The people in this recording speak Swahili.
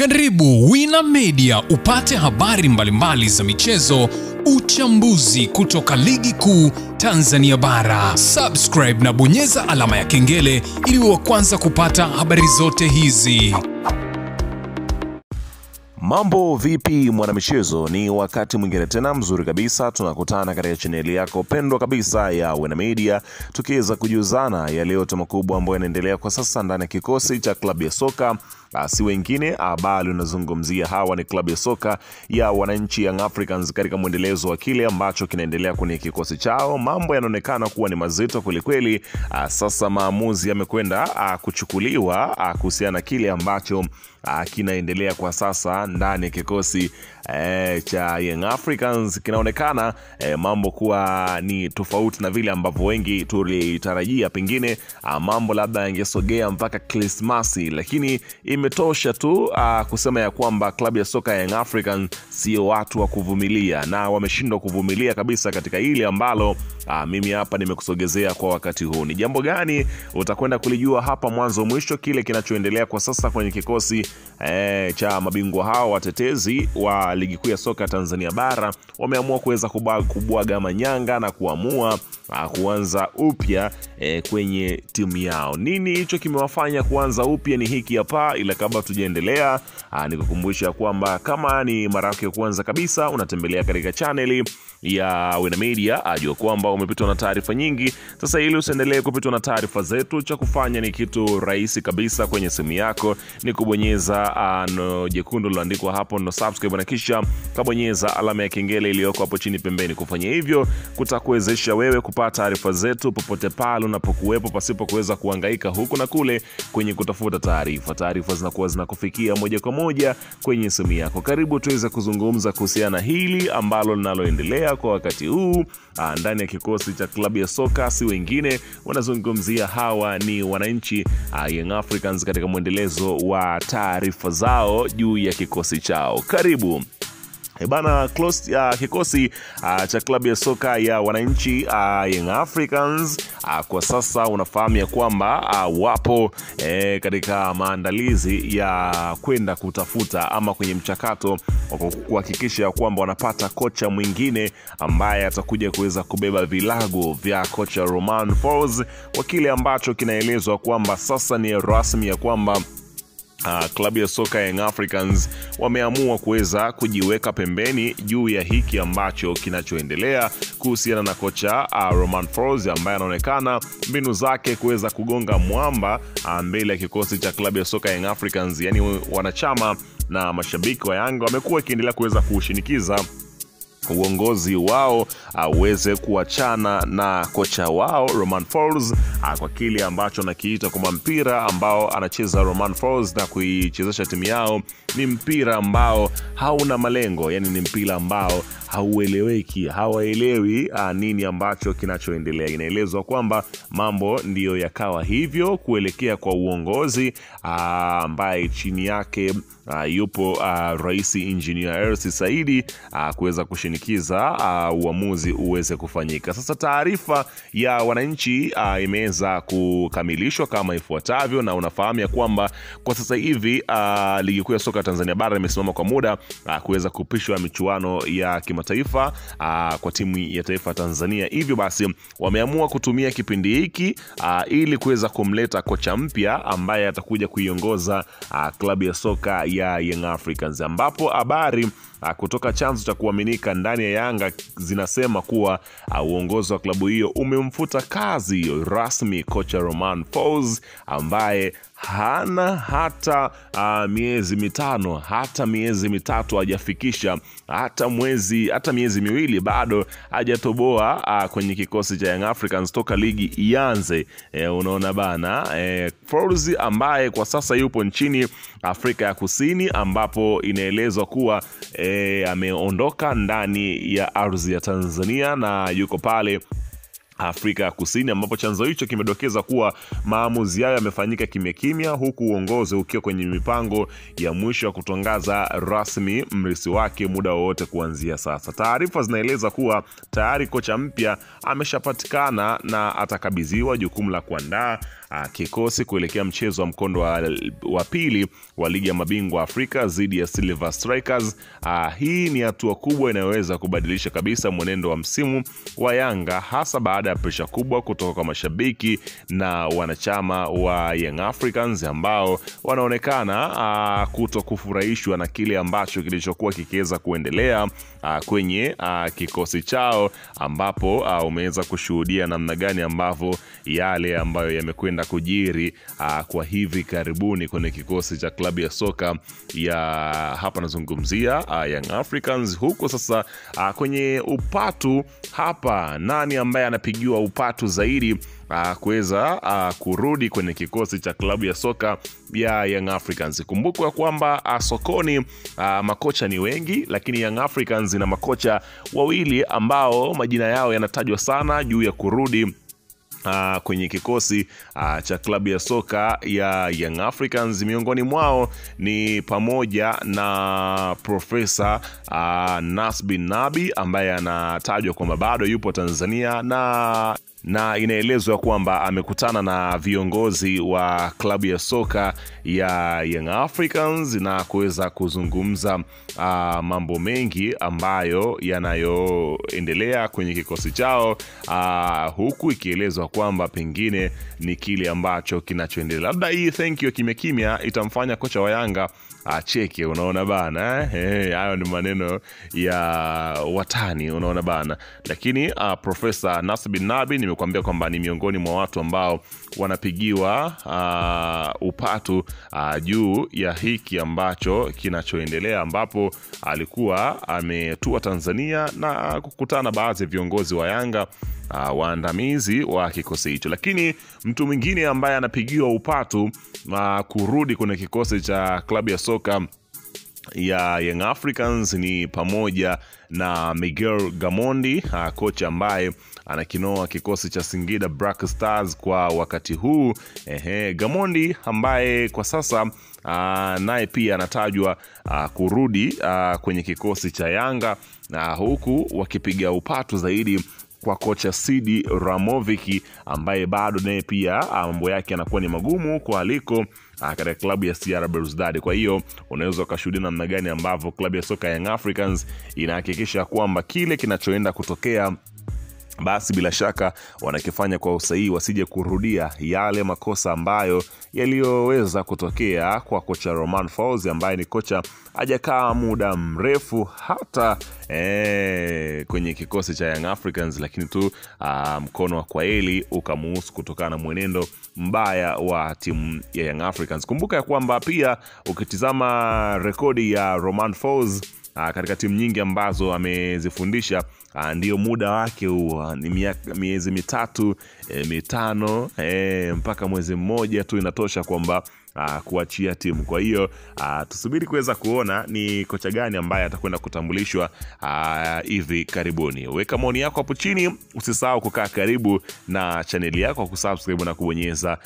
Karibu Wina Media upate habari mbalimbali za michezo, uchambuzi kutoka ligi kuu Tanzania bara. Subscribe na bonyeza alama ya kengele ili uwe wa kwanza kupata habari zote hizi. Mambo vipi mwanamichezo, ni wakati mwingine tena mzuri kabisa tunakutana katika chaneli yako pendwa kabisa ya Wina Media, tukiweza kujuzana yale yote makubwa ambayo yanaendelea kwa sasa ndani ya kikosi cha klabu ya soka si wengine bali unazungumzia hawa ni klabu ya soka ya wananchi Young Africans katika mwendelezo wa kile ambacho kinaendelea kwenye kikosi chao. Mambo yanaonekana kuwa ni mazito kweli kweli. Sasa maamuzi yamekwenda kuchukuliwa kuhusiana na kile ambacho kinaendelea kwa sasa ndani ya kikosi cha Young Africans. Kinaonekana mambo kuwa ni tofauti na vile ambavyo wengi tulitarajia. Pengine mambo labda yangesogea mpaka Krismasi, lakini imetosha tu kusema ya kwamba klabu ya soka ya Young Africans sio watu wa kuvumilia, na wameshindwa kuvumilia kabisa katika ile ambalo mimi hapa nimekusogezea kwa wakati huu. Ni jambo gani? Utakwenda kulijua hapa mwanzo mwisho kile kinachoendelea kwa sasa kwenye kikosi cha mabingwa hao watetezi wa ligi kuu ya soka Tanzania bara. Wameamua kuweza kubwaga manyanga na kuamua kuanza upya kwenye timu yao. Nini hicho kimewafanya kuanza upya? Ni hiki hapa, ila kabla tujaendelea nikukumbusha kwamba kama ni mara yako ya kwanza kabisa unatembelea katika channel ya Wina Media, ajua kwamba umepitwa na taarifa nyingi. Sasa ili usiendelee kupitwa na taarifa zetu, cha kufanya ni kitu rahisi kabisa. Kwenye simu yako ni kubonyeza no jekundu liloandikwa hapo no subscribe, na kisha kabonyeza alama ya kengele iliyoko hapo chini pembeni. Kufanya hivyo kutakuwezesha wewe kupata taarifa zetu popote pale unapokuwepo, pasipo kuweza kuhangaika huku na kule kwenye kutafuta taarifa. Taarifa zinakuwa zinakufikia moja kwa moja kwenye simu yako. Karibu tuweze kuzungumza kuhusiana na hili ambalo linaloendelea kwa wakati huu ndani ya kikosi cha klabu ya soka. Si wengine, wanazungumzia hawa ni wananchi Young Africans katika mwendelezo wa taarifa zao juu ya kikosi chao. Karibu bana. Kikosi cha klabu ya soka ya wananchi Young Africans kwa sasa unafahamu ya kwamba wapo katika maandalizi ya kwenda kutafuta ama kwenye mchakato wa kuhakikisha kwamba wanapata kocha mwingine ambaye atakuja kuweza kubeba vilago vya kocha Romain Folz, kwa kile ambacho kinaelezwa kwamba sasa ni rasmi ya kwamba klabu ya soka Young Africans wameamua kuweza kujiweka pembeni juu ya hiki ambacho kinachoendelea kuhusiana na kocha Romain Folz, ambaye anaonekana mbinu zake kuweza kugonga mwamba mbele ya kikosi cha klabu ya soka Young Africans. Yani wanachama na mashabiki wa Yanga wamekuwa wakiendelea kuweza kushinikiza uongozi wao uweze kuachana na kocha wao Romain Folz kwa kile ambacho nakiita kama mpira ambao anacheza Romain Folz na kuichezesha timu yao ni mpira ambao hauna malengo. Yani ni mpira ambao haueleweki, hawaelewi nini ambacho kinachoendelea. Inaelezwa kwamba mambo ndiyo yakawa hivyo kuelekea kwa uongozi ambaye chini yake yupo Rais Engineer Hersi Said kuweza kushinikiza uamuzi uweze kufanyika. Sasa taarifa ya wananchi imeweza kukamilishwa kama ifuatavyo, na unafahamu ya kwamba kwa sasa hivi ligi kuu ya soka Tanzania bara imesimama kwa muda kuweza kupishwa michuano ya kimataifa kwa timu ya taifa Tanzania. Hivyo basi wameamua kutumia kipindi hiki ili kuweza kumleta kocha mpya ambaye atakuja kuiongoza klabu ya soka ya Young Africans, ambapo habari kutoka chanzo cha kuaminika ndani ya Yanga zinasema kuwa uongozi wa klabu hiyo umemfuta kazi rasmi kocha Romain Folz, ambaye hana hata miezi mitano, hata miezi mitatu hajafikisha, hata miezi miwili bado hajatoboa kwenye kikosi cha Young Africans toka ligi ianze. Unaona bana, Folz ambaye kwa sasa yupo nchini Afrika ya Kusini, ambapo inaelezwa kuwa ameondoka ndani ya ardhi ya Tanzania na yuko pale Afrika ya Kusini, ambapo chanzo hicho kimedokeza kuwa maamuzi hayo yamefanyika kimya, huku uongozi ukiwa kwenye mipango ya mwisho wa kutangaza rasmi mrisi wake muda wowote kuanzia sasa. Taarifa zinaeleza kuwa tayari kocha mpya ameshapatikana na atakabidhiwa jukumu la kuandaa kikosi kuelekea mchezo wa mkondo wa pili wa ligi ya mabingwa Afrika dhidi ya Silver Strikers. Hii ni hatua kubwa inayoweza kubadilisha kabisa mwenendo wa msimu wa Yanga, hasa baada ya presha kubwa kutoka kwa mashabiki na wanachama wa Young Africans ambao wanaonekana kutokufurahishwa na kile ambacho kilichokuwa kikiweza kuendelea kwenye kikosi chao, ambapo umeweza kushuhudia namna gani ambavyo yale ambayo yamekwenda kujiri kwa hivi karibuni kwenye kikosi cha klabu ya soka ya hapa nazungumzia Young Africans. Huko sasa kwenye upatu hapa, nani ambaye anapigiwa upatu zaidi kuweza kurudi kwenye kikosi cha klabu ya soka ya Young Africans? Kumbuka kwamba sokoni makocha ni wengi, lakini Young Africans na makocha wawili ambao majina yao yanatajwa sana juu ya kurudi kwenye kikosi cha klabu ya soka ya Young Africans. Miongoni mwao ni pamoja na Profesa Nasbi Nabi ambaye anatajwa kwamba bado yupo Tanzania na inaelezwa kwamba amekutana na viongozi wa klabu ya soka ya Young Africans na kuweza kuzungumza mambo mengi ambayo yanayoendelea kwenye kikosi chao, huku ikielezwa kwamba pengine ni kile ambacho kinachoendelea. Labda hii thank you kimya itamfanya kocha wa Yanga cheke, unaona bana. Hayo ni maneno ya watani, unaona bana. Lakini Profesa Nasbi Nabi nimekuambia kwamba ni miongoni mwa watu ambao wanapigiwa upatu juu ya hiki ambacho kinachoendelea, ambapo alikuwa ametua Tanzania na kukutana baadhi ya viongozi wa Yanga, waandamizi wa kikosi hicho. Lakini mtu mwingine ambaye anapigiwa upatu kurudi kwenye kikosi cha klabu ya soka ya Young Africans ni pamoja na Miguel Gamondi, kocha ambaye anakinoa kikosi cha Singida Black Stars kwa wakati huu. Gamondi ambaye kwa sasa naye pia anatajwa kurudi kwenye kikosi cha Yanga, huku wakipiga upatu zaidi kwa kocha Sidi Ramovic ambaye bado naye pia mambo yake yanakuwa ni magumu kwa aliko katika klabu ya CR Belouizdad. Kwa hiyo unaweza kushuhudia namna gani ambavyo klabu ya soka Young Africans inahakikisha kwamba kile kinachoenda kutokea basi bila shaka wanakifanya kwa usahihi, wasije kurudia yale makosa ambayo yaliyoweza kutokea kwa kocha Romain Folz ambaye ni kocha hajakaa muda mrefu hata kwenye kikosi cha Young Africans, lakini tu mkono wa kwaheri ukamuhusu kutokana na mwenendo mbaya wa timu ya Young Africans. Kumbuka ya kwamba pia ukitizama rekodi ya Romain Folz katika timu nyingi ambazo amezifundisha, ndio muda wake huo ni miezi mitatu, mitano, mpaka mwezi mmoja tu inatosha kwamba kuachia timu. Kwa hiyo tusubiri kuweza kuona ni kocha gani ambaye atakwenda kutambulishwa hivi karibuni. Weka maoni yako hapo chini, usisahau kukaa karibu na chaneli yako, kusubscribe na kubonyeza